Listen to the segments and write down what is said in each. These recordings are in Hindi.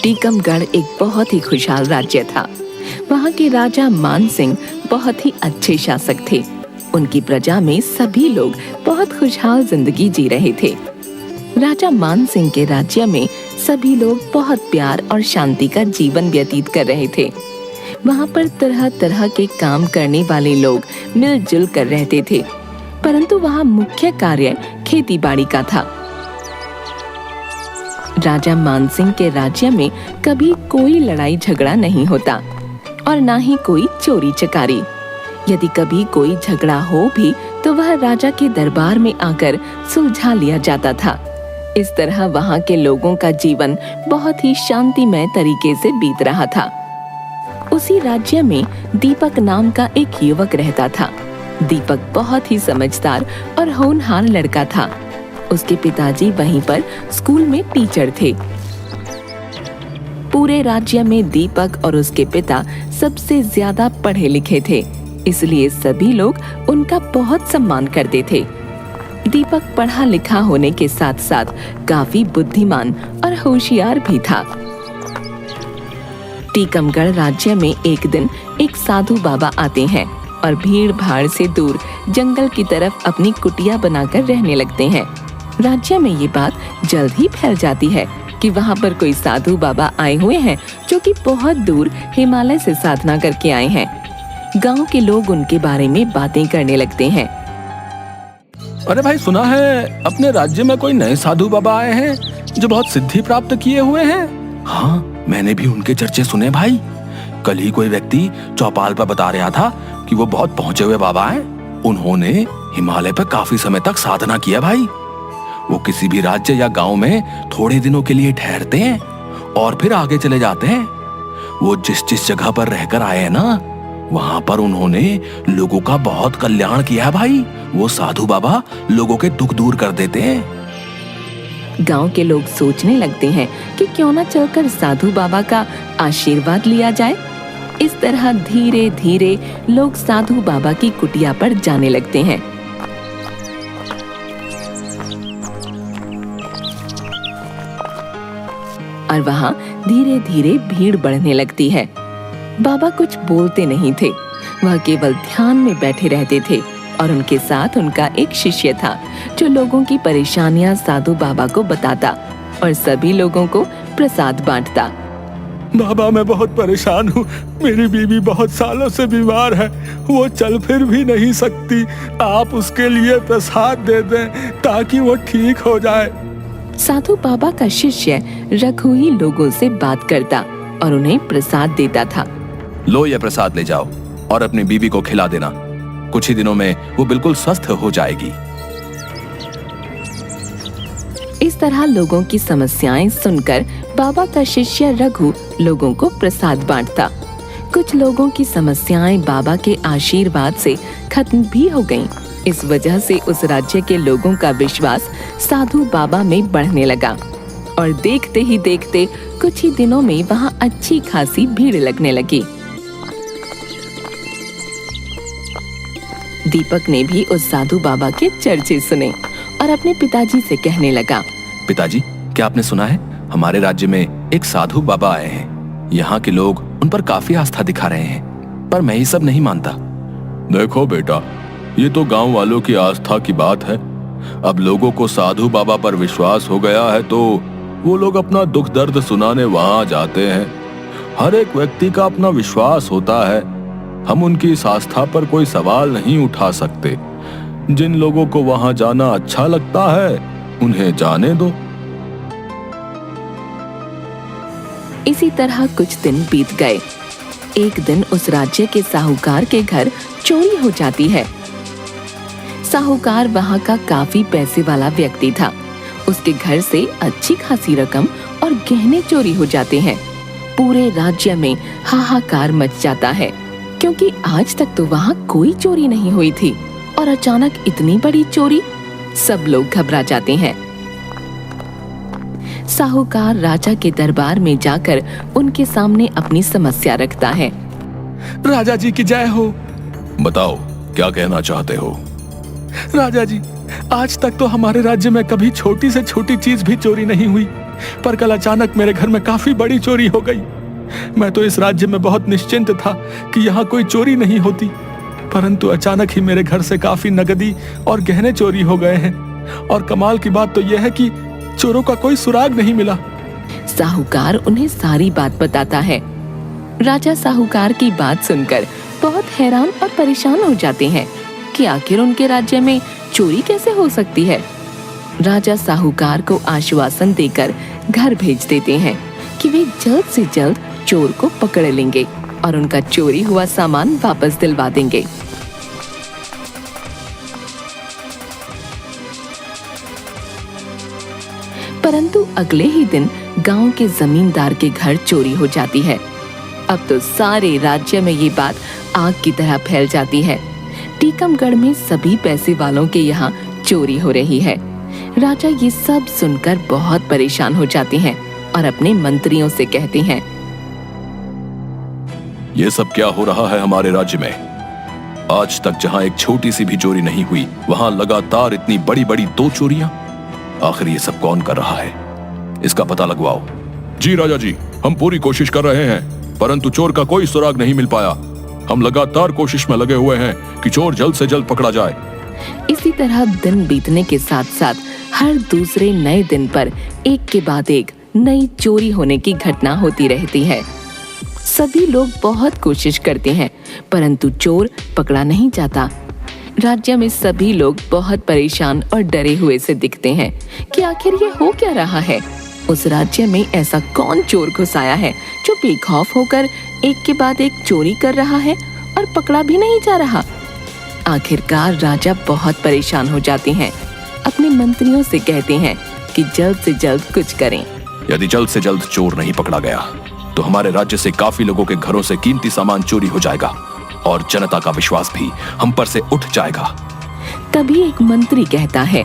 टीकमगढ़ एक बहुत ही खुशहाल राज्य था। वहाँ के राजा मान सिंह बहुत ही अच्छे शासक थे। उनकी प्रजा में सभी लोग बहुत खुशहाल जिंदगी जी रहे थे। राजा मान सिंह के राज्य में सभी लोग बहुत प्यार और शांति का जीवन व्यतीत कर रहे थे। वहाँ पर तरह तरह के काम करने वाले लोग मिलजुल कर रहते थे, परंतु वहाँ मुख्य कार्य खेती बाड़ी का था। राजा मान सिंह के राज्य में कभी कोई लड़ाई झगड़ा नहीं होता और ना ही कोई चोरी चकारी। यदि कभी कोई झगड़ा हो भी तो वह राजा के दरबार में आकर सुलझा लिया जाता था। इस तरह वहाँ के लोगों का जीवन बहुत ही शांतिमय तरीके से बीत रहा था। उसी राज्य में दीपक नाम का एक युवक रहता था। दीपक बहुत ही समझदार और होनहार लड़का था। उसके पिताजी वहीं पर स्कूल में टीचर थे। पूरे राज्य में दीपक और उसके पिता सबसे ज्यादा पढ़े लिखे थे, इसलिए सभी लोग उनका बहुत सम्मान करते थे। दीपक पढ़ा लिखा होने के साथ साथ काफी बुद्धिमान और होशियार भी था। टीकमगढ़ राज्य में एक दिन एक साधु बाबा आते हैं और भीड़ भाड़ से दूर जंगल की तरफ अपनी कुटिया बनाकर रहने लगते हैं। राज्य में ये बात जल्द ही फैल जाती है कि वहाँ पर कोई साधु बाबा आए हुए हैं जो कि बहुत दूर हिमालय से साधना करके आए हैं। गांव के लोग उनके बारे में बातें करने लगते हैं। अरे भाई, सुना है अपने राज्य में कोई नए साधु बाबा आए हैं जो बहुत सिद्धि प्राप्त किए हुए हैं। हाँ, मैंने भी उनके चर्चे सुने भाई। कल ही कोई व्यक्ति चौपाल पर बता रहा था कि वो बहुत पहुंचे हुए बाबा हैं। उन्होंने हिमालय पर काफी समय तक साधना किया भाई। वो किसी भी राज्य या गांव में थोड़े दिनों के लिए ठहरते हैं और फिर आगे चले जाते हैं। वो जिस जिस जगह पर रहकर आए हैं ना, वहां पर उन्होंने लोगों का बहुत कल्याण किया है भाई। वो साधु बाबा लोगों के दुख दूर कर देते हैं। गांव के लोग सोचने लगते हैं कि क्यों ना चलकर साधु बाबा का आशीर्वाद लिया जाए। इस तरह धीरे धीरे लोग साधु बाबा की कुटिया पर जाने लगते हैं। और वहाँ धीरे धीरे भीड़ बढ़ने लगती है। बाबा कुछ बोलते नहीं थे, वह केवल ध्यान में बैठे रहते थे और उनके साथ उनका एक शिष्य था जो लोगों की परेशानियां साधु बाबा को बताता और सभी लोगों को प्रसाद बांटता। बाबा, मैं बहुत परेशान हूँ। मेरी बीवी बहुत सालों से बीमार है, वो चल फिर भी नहीं सकती। आप उसके लिए प्रसाद दे दें ताकि वो ठीक हो जाए। साधु बाबा का शिष्य रघु ही लोगों से बात करता और उन्हें प्रसाद देता था। लो, ये प्रसाद ले जाओ और अपनी बीवी को खिला देना। कुछ ही दिनों में वो बिल्कुल स्वस्थ हो जाएगी। इस तरह लोगों की समस्याएं सुनकर बाबा का शिष्य रघु लोगों को प्रसाद बांटता। कुछ लोगों की समस्याएं बाबा के आशीर्वाद से खत्म भी हो गईं। इस वजह से उस राज्य के लोगों का विश्वास साधु बाबा में बढ़ने लगा और देखते ही देखते कुछ ही दिनों में वहाँ अच्छी खासी भीड़ लगने लगी। दीपक ने भी उस साधु बाबा के चर्चे सुने और अपने पिताजी से कहने लगा, पिताजी, क्या आपने सुना है? हमारे राज्य में एक साधु बाबा आए हैं। यहाँ के लोग उन पर काफी आस्था दिखा रहे हैं, पर मैं ये सब नहीं मानता। देखो बेटा, ये तो गांव वालों की आस्था की बात है। अब लोगों को साधु बाबा पर विश्वास हो गया है तो वो लोग अपना दुख दर्द सुनाने वहां जाते हैं। हर एक व्यक्ति का अपना विश्वास होता है। हम उनकी इस आस्था पर कोई सवाल नहीं उठा सकते। जिन लोगों को वहां जाना अच्छा लगता है उन्हें जाने दो। इसी तरह कुछ दिन बीत गए। एक दिन उस राज्य के साहूकार के घर चोरी हो जाती है। साहूकार वहाँ का काफी पैसे वाला व्यक्ति था। उसके घर से अच्छी खासी रकम और गहने चोरी हो जाते हैं। पूरे राज्य में हाहाकार मच जाता है, क्योंकि आज तक तो वहाँ कोई चोरी नहीं हुई थी और अचानक इतनी बड़ी चोरी। सब लोग घबरा जाते हैं। साहूकार राजा के दरबार में जाकर उनके सामने अपनी समस्या रखता है। राजा जी की जय हो। बताओ, क्या कहना चाहते हो? राजा जी, आज तक तो हमारे राज्य में कभी छोटी से छोटी चीज भी चोरी नहीं हुई, पर कल अचानक मेरे घर में काफी बड़ी चोरी हो गई। मैं तो इस राज्य में बहुत निश्चिंत था कि यहाँ कोई चोरी नहीं होती, परंतु अचानक ही मेरे घर से काफी नकदी और गहने चोरी हो गए हैं। और कमाल की बात तो यह है कि चोरों का कोई सुराग नहीं मिला। साहूकार उन्हें सारी बात बताता है। राजा साहूकार की बात सुनकर बहुत हैरान और परेशान हो जाते हैं कि आखिर उनके राज्य में चोरी कैसे हो सकती है। राजा साहूकार को आश्वासन देकर घर भेज देते हैं कि वे जल्द से जल्द चोर को पकड़ लेंगे और उनका चोरी हुआ सामान वापस दिलवा देंगे। परंतु अगले ही दिन गांव के जमींदार के घर चोरी हो जाती है। अब तो सारे राज्य में ये बात आग की तरह फैल जाती है। टीकमगढ़ में सभी पैसे वालों के यहाँ चोरी हो रही है। राजा ये सब सुनकर बहुत परेशान हो जाते हैं और अपने मंत्रियों से कहते हैं, ये सब क्या हो रहा है हमारे राज्य में? आज तक जहाँ एक छोटी सी भी चोरी नहीं हुई, वहाँ लगातार इतनी बड़ी बड़ी 2 चोरियां। आखिर ये सब कौन कर रहा है? इसका पता लगवाओ। जी राजा जी, हम पूरी कोशिश कर रहे हैं, परंतु चोर का कोई सुराग नहीं मिल पाया। हम लगातार कोशिश में लगे हुए हैं कि चोर जल्द से जल्द पकड़ा जाए। इसी तरह दिन बीतने के साथ साथ हर दूसरे नए दिन पर एक के बाद एक नई चोरी होने की घटना होती रहती है। सभी लोग बहुत कोशिश करते हैं, परंतु चोर पकड़ा नहीं जाता। राज्य में सभी लोग बहुत परेशान और डरे हुए से दिखते हैं कि आखिर ये हो क्या रहा है। उस राज्य में ऐसा कौन चोर घुस आया है जो बेखौफ होकर एक के बाद एक चोरी कर रहा है और पकड़ा भी नहीं जा रहा। आखिरकार राजा बहुत परेशान हो जाते हैं। अपने मंत्रियों से कहते हैं कि जल्द से जल्द कुछ करें। यदि जल्द से जल्द चोर नहीं पकड़ा गया तो हमारे राज्य से काफी लोगों के घरों से कीमती सामान चोरी हो जाएगा और जनता का विश्वास भी हम पर से उठ जाएगा। तभी एक मंत्री कहता है,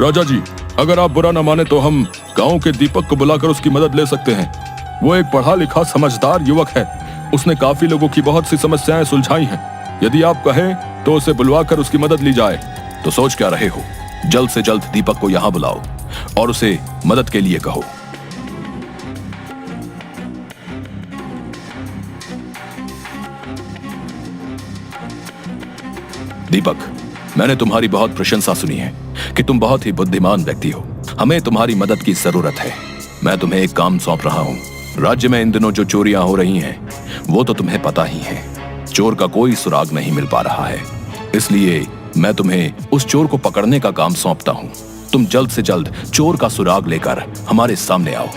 राजा जी, अगर आप बुरा न माने तो हम गांव के दीपक को बुलाकर उसकी मदद ले सकते हैं। वो एक पढ़ा लिखा समझदार युवक है। उसने काफी लोगों की बहुत सी समस्याएं सुलझाई हैं। यदि आप कहें तो उसे बुलवाकर उसकी मदद ली जाए। तो सोच क्या रहे हो? जल्द से जल्द दीपक को यहाँ बुलाओ और उसे मदद के लिए कहो। दीपक, मैंने तुम्हारी बहुत प्रशंसा सुनी है कि तुम बहुत ही बुद्धिमान व्यक्ति हो। हमें तुम्हारी मदद की जरूरत है। मैं तुम्हें एक काम सौंप रहा हूँ। राज्य में इन दिनों जो चोरियां हो रही हैं, वो तो तुम्हें पता ही है। चोर का कोई सुराग नहीं मिल पा रहा है, इसलिए मैं तुम्हें उस चोर को पकड़ने का काम सौंपता हूँ। तुम जल्द से जल्द चोर का सुराग लेकर हमारे सामने आओ।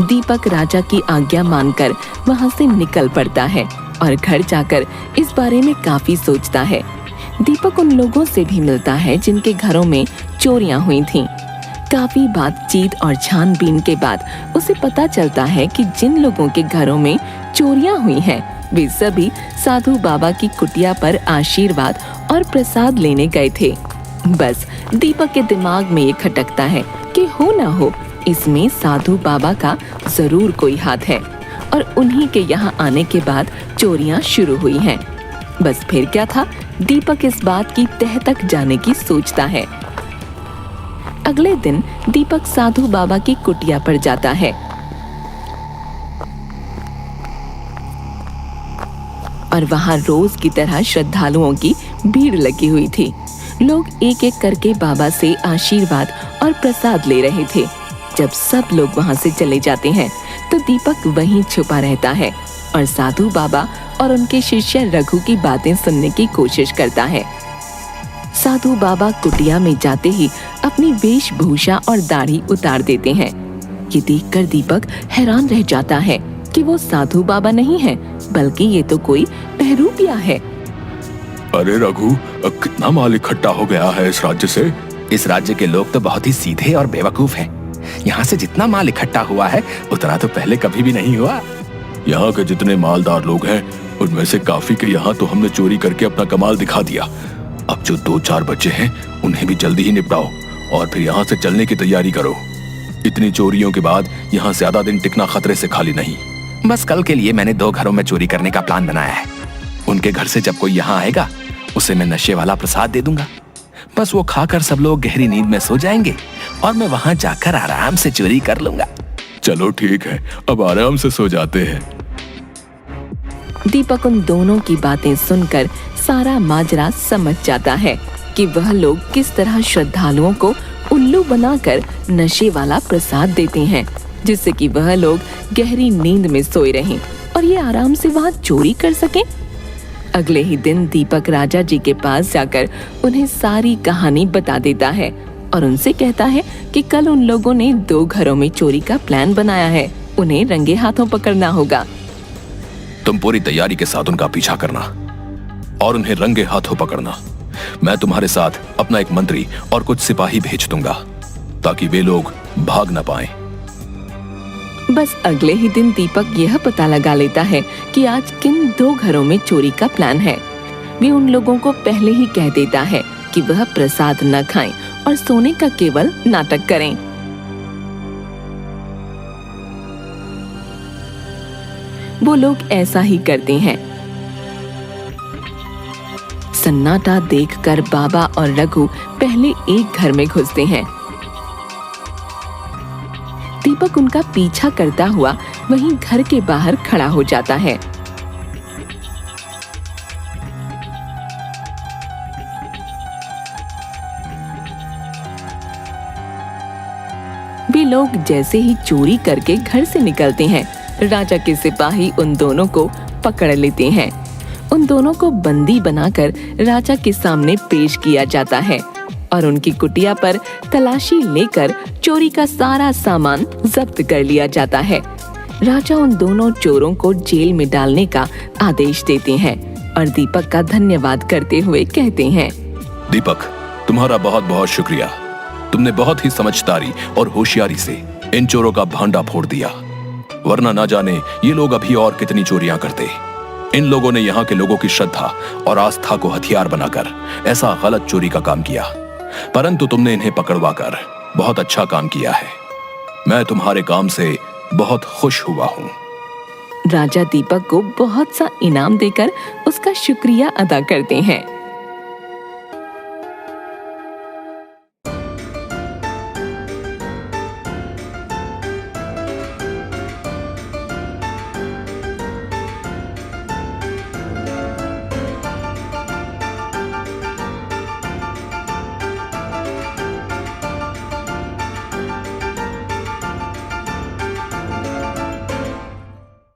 दीपक राजा की आज्ञा मानकर वहां से निकल पड़ता है और घर जाकर इस बारे में काफी सोचता है। दीपक उन लोगों से भी मिलता है जिनके घरों में चोरियां हुई थीं। काफी बातचीत और छानबीन के बाद उसे पता चलता है कि जिन लोगों के घरों में चोरियां हुई हैं, वे सभी साधु बाबा की कुटिया पर आशीर्वाद और प्रसाद लेने गए थे। बस दीपक के दिमाग में ये खटकता है कि हो ना हो इसमें साधु बाबा का जरूर कोई हाथ है और उन्हीं के यहाँ आने के बाद चोरियां शुरू हुई हैं। बस फिर क्या था, दीपक इस बात की तह तक जाने की सोचता है। अगले दिन दीपक साधु बाबा की कुटिया पर जाता है और वहां रोज की तरह श्रद्धालुओं की भीड़ लगी हुई थी। लोग एक एक करके बाबा से आशीर्वाद और प्रसाद ले रहे थे। जब सब लोग वहां से चले जाते हैं तो दीपक वहीं छुपा रहता है और साधु बाबा और उनके शिष्य रघु की बातें सुनने की कोशिश करता है। साधु बाबा कुटिया में जाते ही अपनी वेशभूषा और दाढ़ी उतार देते हैं। ये देखकर दीपक हैरान रह जाता है कि वो साधु बाबा नहीं है, बल्कि ये तो कोई बहरूपिया है। अरे रघु, कितना माल इकट्ठा हो गया है इस राज्य से। इस राज्य के लोग तो बहुत ही सीधे और बेवकूफ हैं। यहाँ से जितना माल इकट्ठा हुआ है उतना तो पहले कभी भी नहीं हुआ। यहाँ के जितने मालदार लोग हैं उनमें से काफी के यहाँ तो हमने चोरी करके अपना कमाल दिखा दिया। अब जो 2-4 बच्चे हैं उन्हें भी जल्दी ही निपटाओ और फिर यहाँ से चलने की तैयारी करो। इतनी चोरियों के बाद यहाँ ज्यादा दिन टिकना खतरे से खाली नहीं। बस कल के लिए मैंने 2 घरों में चोरी करने का प्लान बनाया है। उनके घर से जब कोई यहाँ आएगा उसे मैं नशे वाला प्रसाद दे दूंगा। बस वो खाकर सब लोग गहरी नींद में सो जाएंगे और मैं वहां जाकर आराम से चोरी कर लूंगा। चलो ठीक है, अब आराम से सो जाते हैं। दीपक उन दोनों की बातें सुनकर सारा माजरा समझ जाता है कि वह लोग किस तरह श्रद्धालुओं को उल्लू बनाकर नशे वाला प्रसाद देते हैं, जिससे कि वह लोग गहरी नींद में सोए रहें और ये आराम से वहां चोरी कर सकें। अगले ही दिन दीपक राजा जी के पास जाकर उन्हें सारी कहानी बता देता है और उनसे कहता है कि कल उन लोगों ने 2 घरों में चोरी का प्लान बनाया है, उन्हें रंगे हाथों पकड़ना होगा। तुम पूरी तैयारी के साथ उनका पीछा करना और उन्हें रंगे हाथों पकड़ना। मैं तुम्हारे साथ अपना एक मंत्री और कुछ सिपाही भेज दूंगा ताकि वे लोग भाग न पाएं। बस अगले ही दिन दीपक यह पता लगा लेता है कि आज किन 2 घरों में चोरी का प्लान है। वे उन लोगों को पहले ही कह देता है कि वह प्रसाद न खाएं और सोने का केवल नाटक करें। वो लोग ऐसा ही करते हैं। सन्नाटा देखकर बाबा और रघु पहले एक घर में घुसते हैं। दीपक उनका पीछा करता हुआ वहीं घर के बाहर खड़ा हो जाता है। वे लोग जैसे ही चोरी करके घर से निकलते हैं, राजा के सिपाही उन दोनों को पकड़ लेते हैं। उन दोनों को बंदी बनाकर राजा के सामने पेश किया जाता है और उनकी कुटिया पर तलाशी लेकर चोरी का सारा सामान जब्त कर लिया जाता है। राजा उन दोनों चोरों को जेल में डालने का आदेश देते हैं और दीपक का धन्यवाद करते हुए कहते हैं, दीपक, तुम्हारा बहुत बहुत शुक्रिया। तुमने बहुत ही समझदारी और होशियारी से इन चोरों का भांडा फोड़ दिया, वरना ना जाने ये लोग अभी और कितनी चोरियां करते। इन लोगों ने यहाँ के लोगों की श्रद्धा और आस्था को हथियार बनाकर ऐसा गलत चोरी का काम किया, परंतु तुमने इन्हें पकड़वाकर बहुत अच्छा काम किया है। मैं तुम्हारे काम से बहुत खुश हुआ हूँ। राजा दीपक को बहुत सा इनाम देकर उसका शुक्रिया अदा करते हैं।